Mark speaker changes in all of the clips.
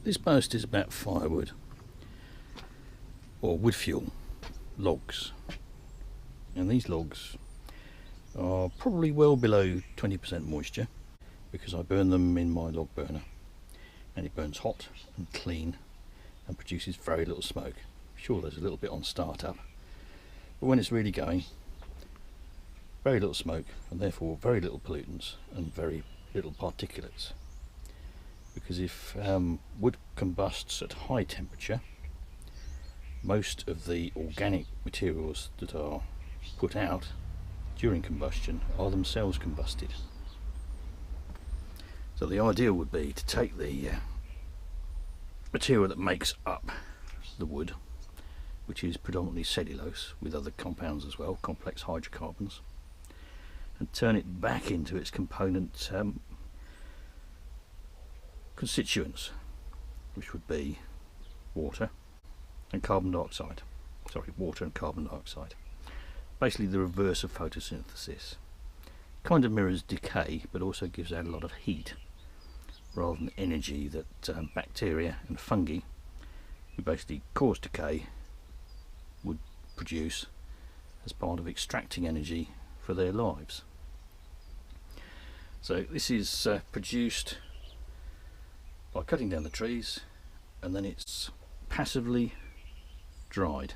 Speaker 1: this post is about firewood or wood fuel logs, and these logs are probably well below 20% moisture because I burn them in my log burner, and it burns hot and clean and produces very little smoke. Sure, there's a little bit on startup, but when it's really going, very little smoke, and therefore very little pollutants and very little particulates. Because if wood combusts at high temperature, most of the organic materials that are put out during combustion are themselves combusted. So the ideal would be to take the material that makes up the wood, which is predominantly cellulose with other compounds as well, complex hydrocarbons, and turn it back into its component constituents, which would be water and carbon dioxide. Water and carbon dioxide. Basically the reverse of photosynthesis. Kind of mirrors decay, but also gives out a lot of heat rather than energy that bacteria and fungi, who basically cause decay, would produce as part of extracting energy for their lives. So this is produced by cutting down the trees, and then it's passively dried.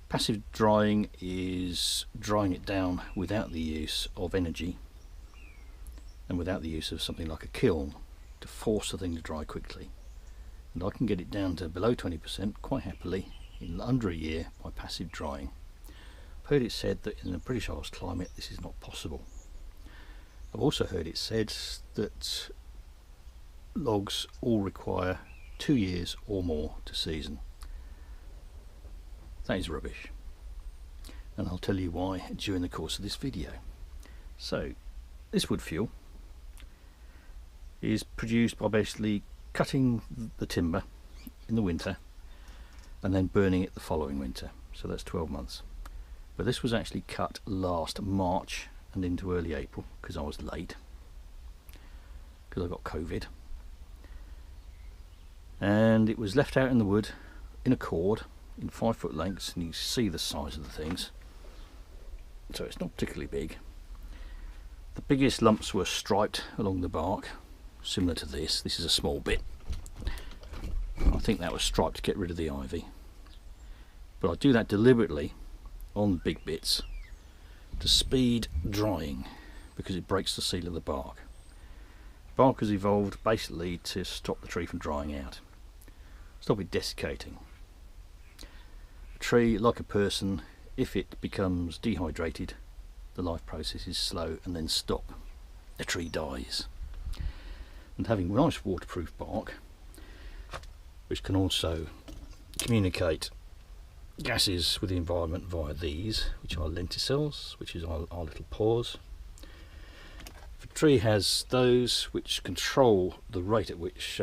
Speaker 1: Passive drying is drying it down without the use of energy and without the use of something like a kiln to force the thing to dry quickly. And I can get it down to below 20% quite happily in under a year by passive drying. I've heard it said that in the British Isles climate this is not possible. I've also heard it said that logs all require 2 years or more to season. That is rubbish, and I'll tell you why during the course of this video. So this wood fuel is produced by basically cutting the timber in the winter and then burning it the following winter, so that's 12 months. But this was actually cut last March and into early April because I was late, because I got COVID. And it was left out in the wood in a cord in 5 foot lengths, and you see the size of the things, so it's not particularly big. The biggest lumps were striped along the bark, similar to this. This is a small bit. I think that was striped to get rid of the ivy, but I do that deliberately on big bits to speed drying because it breaks the seal of the bark. Bark has evolved basically to stop the tree from drying out, stop it desiccating. A tree, like a person, if it becomes dehydrated, the life process is slow and then stop. The tree dies. And having nice waterproof bark, which can also communicate gases with the environment via these, which are lenticels, which is our little pores. If a tree has those which control the rate at which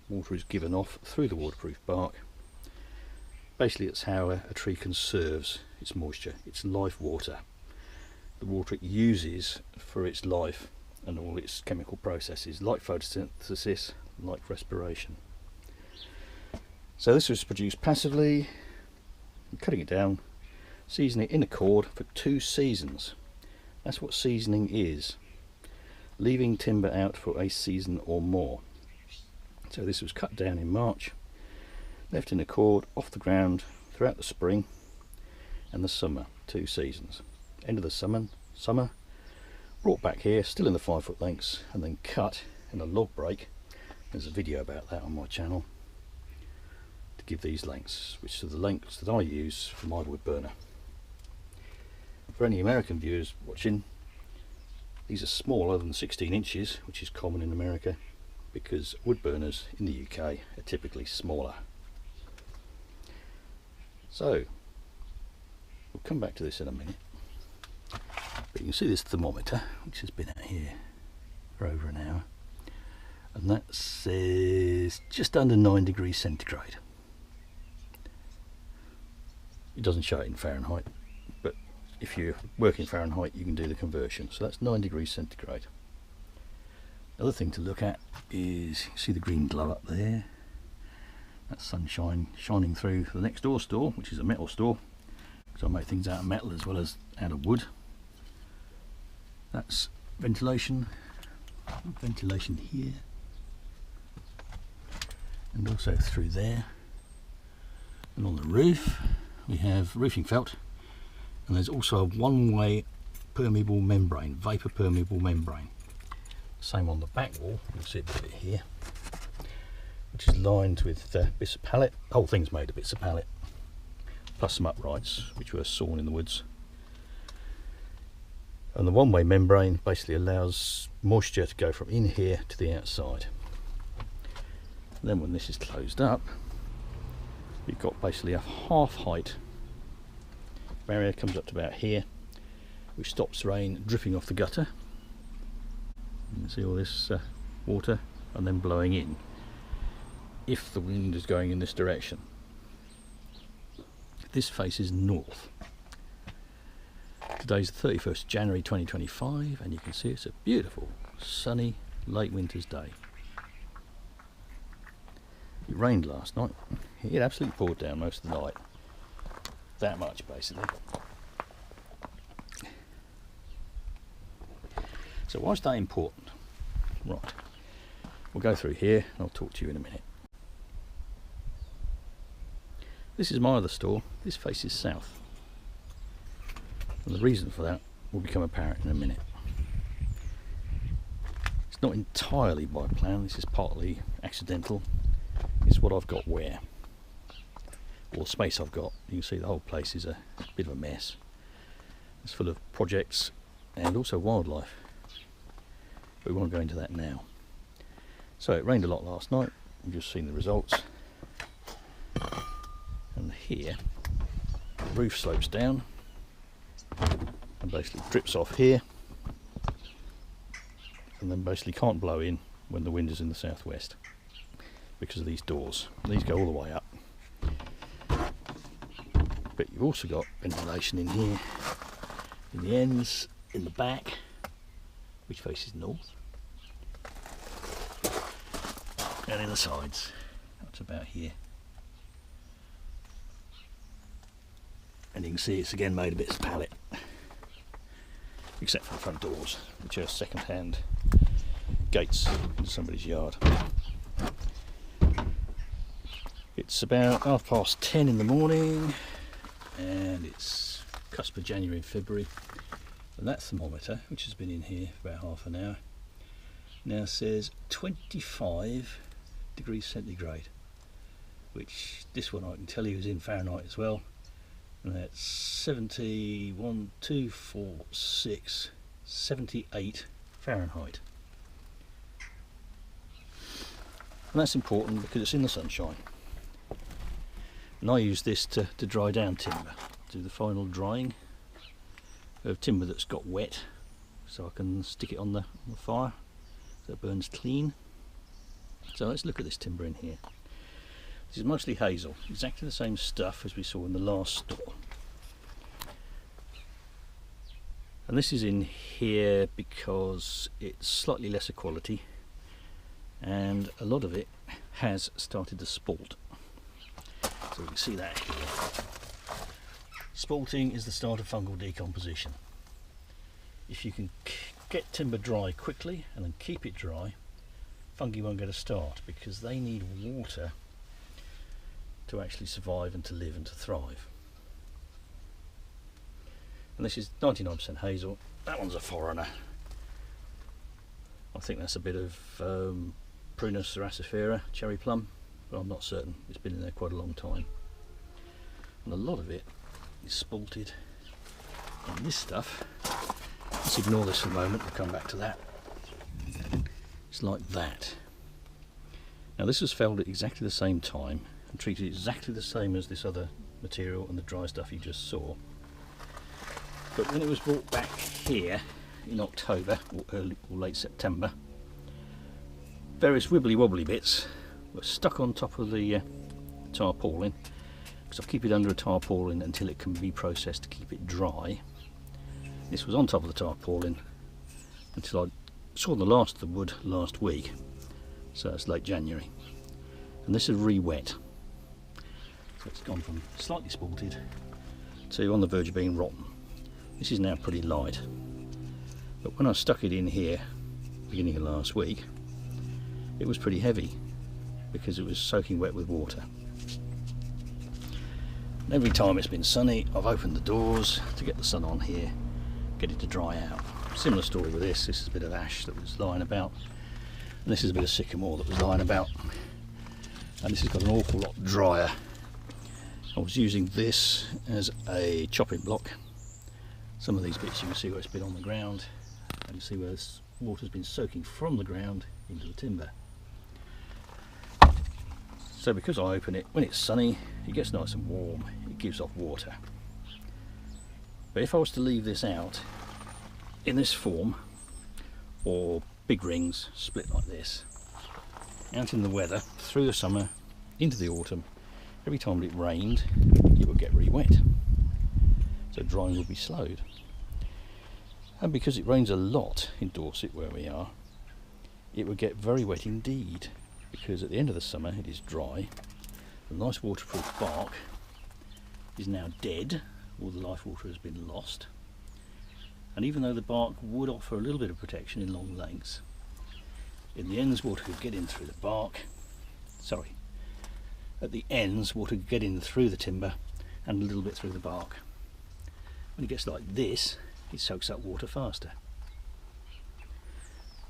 Speaker 1: water is given off through the waterproof bark, basically it's how a tree conserves its moisture, its life water, the water it uses for its life and all its chemical processes, like photosynthesis, like respiration. So this was produced passively, cutting it down, seasoning it in a cord for 2 seasons. That's what seasoning is, leaving timber out for a season or more. So this was cut down in March, left in a cord off the ground throughout the spring and the summer, 2 seasons. End of the summer, brought back here, still in the 5 foot lengths, and then cut in a log break. There's a video about that on my channel, to give these lengths, which are the lengths that I use for my wood burner. For any American viewers watching, these are smaller than 16 inches, which is common in America, because wood burners in the UK are typically smaller. So we'll come back to this in a minute, but you can see this thermometer, which has been out here for over an hour, and that says just under 9 degrees centigrade. It doesn't show it in Fahrenheit, but if you work in Fahrenheit you can do the conversion. So that's 9 degrees centigrade. Other thing to look at is, you see the green glow up there? That's sunshine shining through the next door store, which is a metal store, because I make things out of metal as well as out of wood. That's ventilation here, and also through there. And on the roof we have roofing felt, and there's also a one-way permeable membrane, vapor permeable membrane. Same on the back wall, you'll see a bit of it here, which is lined with bits of pallet. The whole thing's made of bits of pallet, plus some uprights which were sawn in the woods. And the one-way membrane basically allows moisture to go from in here to the outside. And then when this is closed up, you've got basically a half height barrier, comes up to about here, which stops rain dripping off the gutter. You can see all this water and then blowing in if the wind is going in this direction. This faces north. Today's the 31st of January 2025, and you can see it's a beautiful sunny late winter's day. It rained last night. It absolutely poured down most of the night. That much basically. So why is that important? Right, we'll go through here and I'll talk to you in a minute. This is my other store. This faces south, and the reason for that will become apparent in a minute. It's not entirely by plan, this is partly accidental. It's what I've got where, or the space I've got. You can see the whole place is a bit of a mess. It's full of projects and also wildlife, but we won't go into that now. So it rained a lot last night, you've just seen the results. And here the roof slopes down and basically drips off here, and then basically can't blow in when the wind is in the southwest because of these doors. These go all the way up, but you've also got ventilation in here, in the ends, in the back, which faces north, and in the sides. That's about here. And you can see it's again made of bits of pallet, except for the front doors, which are second-hand gates into somebody's yard. It's about 10:30 in the morning, and it's cusp of January and February, and that thermometer, which has been in here for about half an hour, now says 25 degrees centigrade, which this one I can tell you is in Fahrenheit as well, and that's 78 Fahrenheit. And that's important because it's in the sunshine. And I use this to dry down timber, do the final drying of timber that's got wet, so I can stick it on the fire so it burns clean. So let's look at this timber in here. This is mostly hazel, exactly the same stuff as we saw in the last store. And this is in here because it's slightly lesser quality, and a lot of it has started to spalt. So we can see that here. Spalting is the start of fungal decomposition. If you can get timber dry quickly and then keep it dry, fungi won't get a start because they need water to actually survive and to live and to thrive. And this is 99% hazel. That one's a foreigner. I think that's a bit of Prunus racifera, cherry plum, but I'm not certain. It's been in there quite a long time. And a lot of it is spalted. And this stuff, let's ignore this for a moment, we'll come back to that. It's like that. Now this was felled at exactly the same time and treated exactly the same as this other material and the dry stuff you just saw. But when it was brought back here in October or early or late September, various wibbly wobbly bits were stuck on top of the tarpaulin, because I keep it under a tarpaulin until it can be processed to keep it dry. This was on top of the tarpaulin until I saw the last of the wood last week, so it's late January, and this is re-wet. So it's gone from slightly spalted to on the verge of being rotten. This is now pretty light, but when I stuck it in here beginning of last week, it was pretty heavy because it was soaking wet with water. And every time it's been sunny, I've opened the doors to get the sun on here, get it to dry out. Similar story with this. This is a bit of ash that was lying about, and this is a bit of sycamore that was lying about, and this has got an awful lot drier. I was using this as a chopping block. Some of these bits you can see where it's been on the ground, and you see where this water's been soaking from the ground into the timber. So because I open it when it's sunny, it gets nice and warm, it gives off water. But if I was to leave this out in this form, or big rings split like this, out in the weather through the summer into the autumn, every time it rained it would get re-wet, so drying would be slowed. And because it rains a lot in Dorset where we are, it would get very wet indeed, because at the end of the summer it is dry. The nice waterproof bark is now dead, all the life water has been lost, and even though the bark would offer a little bit of protection in long lengths, in the ends water could get in through the bark, at the ends water could get in through the timber and a little bit through the bark. When it gets like this, it soaks up water faster.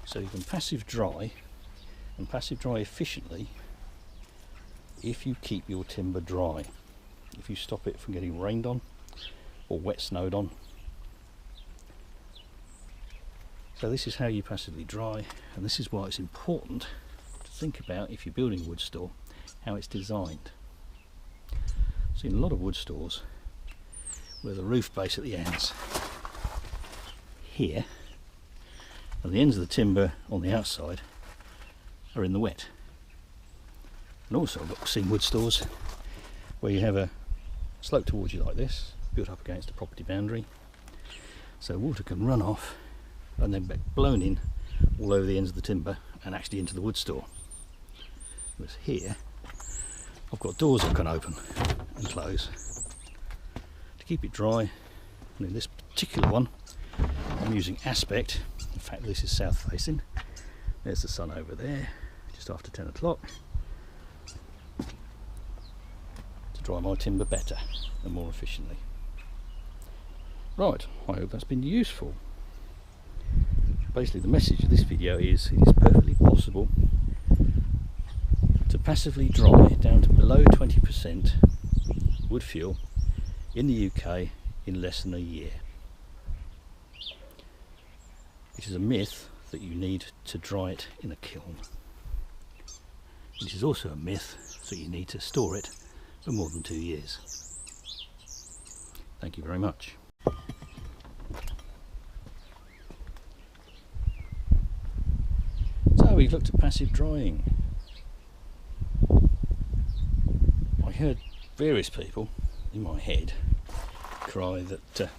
Speaker 1: So you can passive dry, and passive dry efficiently if you keep your timber dry. If you stop it from getting rained on or wet snowed on. So this is how you passively dry, and this is why it's important to think about, if you're building a wood store, how it's designed. I've seen a lot of wood stores where the roof base at the ends here and the ends of the timber on the outside are in the wet. And also I've seen wood stores where you have a slope towards you like this, built up against the property boundary, so water can run off and then be blown in all over the ends of the timber and actually into the wood store. Whereas here I've got doors that can open and close to keep it dry. And in this particular one I'm using aspect. In fact, this is south facing. There's the sun over there just after 10 o'clock, to dry my timber better and more efficiently. Right, I hope that's been useful. Basically the message of this video is it is perfectly possible to passively dry down to below 20% wood fuel in the UK in less than a year. It is a myth that you need to dry it in a kiln. It is also a myth that you need to store it for more than 2 years. Thank you very much. So we've looked at passive drying. I heard various people in my head cry that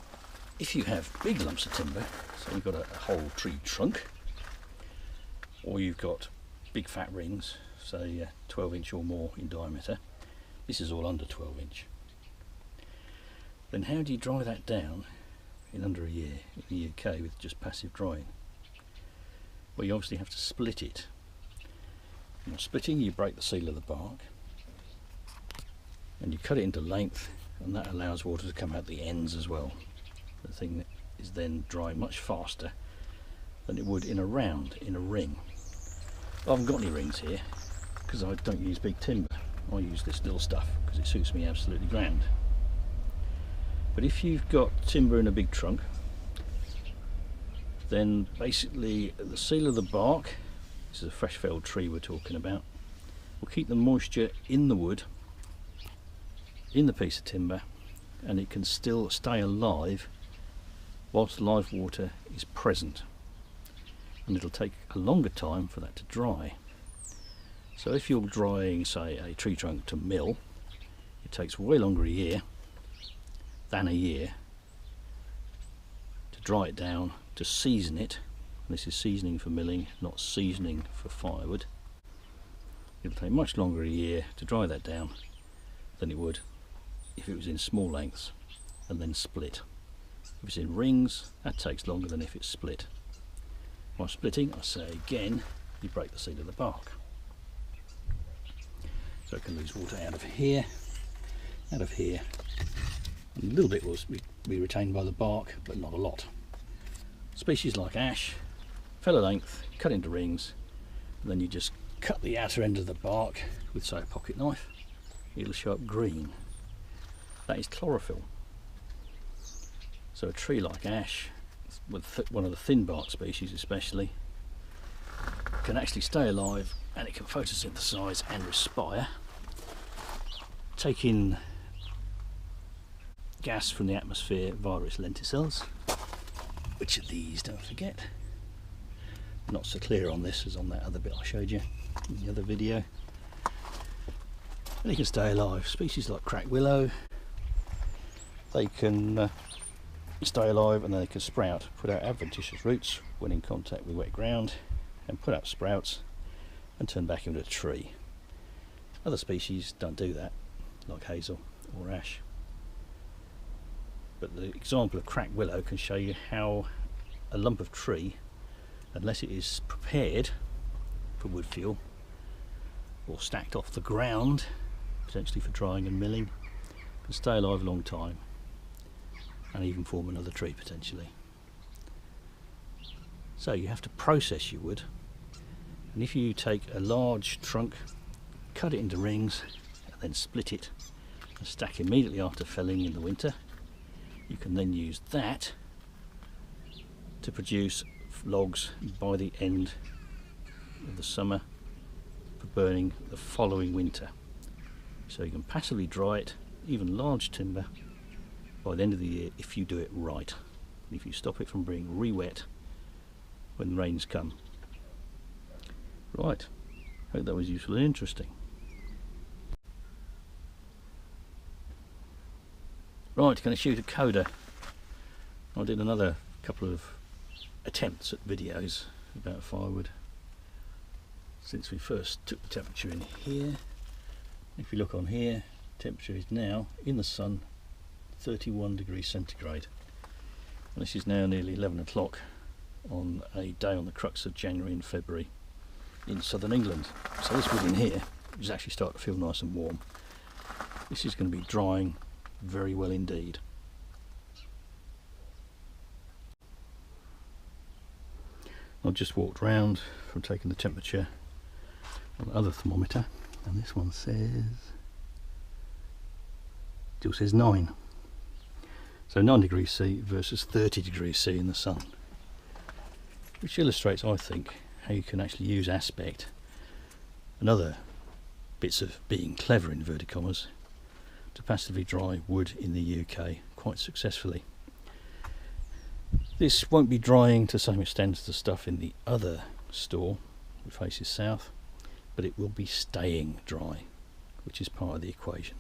Speaker 1: if you have big lumps of timber, so you've got a whole tree trunk, or you've got big fat rings, say 12 inch or more in diameter, this is all under 12 inch, then how do you dry that down in under a year in the UK with just passive drying? Well, you obviously have to split it. Now, splitting, you break the seal of the bark and you cut it into length, and that allows water to come out the ends as well. The thing that is then dry much faster than it would in a round, in a ring. I haven't got any rings here because I don't use big timber. I use this little stuff because it suits me absolutely grand. But if you've got timber in a big trunk, then basically the seal of the bark, this is a fresh felled tree we're talking about, will keep the moisture in the wood, in the piece of timber, and it can still stay alive whilst live water is present, and it'll take a longer time for that to dry. So if you're drying, say, a tree trunk to mill, it takes way longer than a year to dry it down, to season it, This is seasoning for milling, not seasoning for firewood. It'll take much longer a year to dry that down than it would if it was in small lengths and then split. If it's in rings, that takes longer than if it's split. While splitting, I say again, you break the seed of the bark. So it can lose water out of here, and a little bit will be retained by the bark, but not a lot. Species like ash, fellow length, cut into rings, and then you just cut the outer end of the bark with, say, a pocket knife. It'll show up green. That is chlorophyll. So a tree like ash, with one of the thin bark species especially, can actually stay alive, and it can photosynthesize and respire, take in gas from the atmosphere via its lenticels, which are these, don't forget. Not so clear on this as on that other bit I showed you in the other video. And it can stay alive. Species like crack willow, they can stay alive, and then they can sprout, put out adventitious roots when in contact with wet ground, and put out sprouts and turn back into a tree. Other species don't do that, like hazel or ash. But the example of crack willow can show you how a lump of tree, unless it is prepared for wood fuel or stacked off the ground, potentially for drying and milling, can stay alive a long time and even form another tree potentially. So you have to process your wood, and if you take a large trunk, cut it into rings, and then split it and stack immediately after felling in the winter, you can then use that to produce logs by the end of the summer for burning the following winter. So you can passively dry it, even large timber, by the end of the year if you do it right, and if you stop it from being re-wet when rains come. Right, hope that was useful and interesting. Right, going to shoot a coda. I did another couple of attempts at videos about firewood since we first took the temperature in here. If you look on here, temperature is now in the sun 31 degrees centigrade. And this is now nearly 11 o'clock on a day on the crux of January and February in southern England. So this wood in here is actually starting to feel nice and warm. This is going to be drying very well indeed. I've just walked round from taking the temperature on the other thermometer, and this one still says 9. So 9 degrees C versus 30 degrees C in the sun, which illustrates, I think, how you can actually use aspect and other bits of being clever, in inverted commas, to passively dry wood in the UK quite successfully. This won't be drying to the same extent as the stuff in the other store which faces south, but it will be staying dry, which is part of the equation.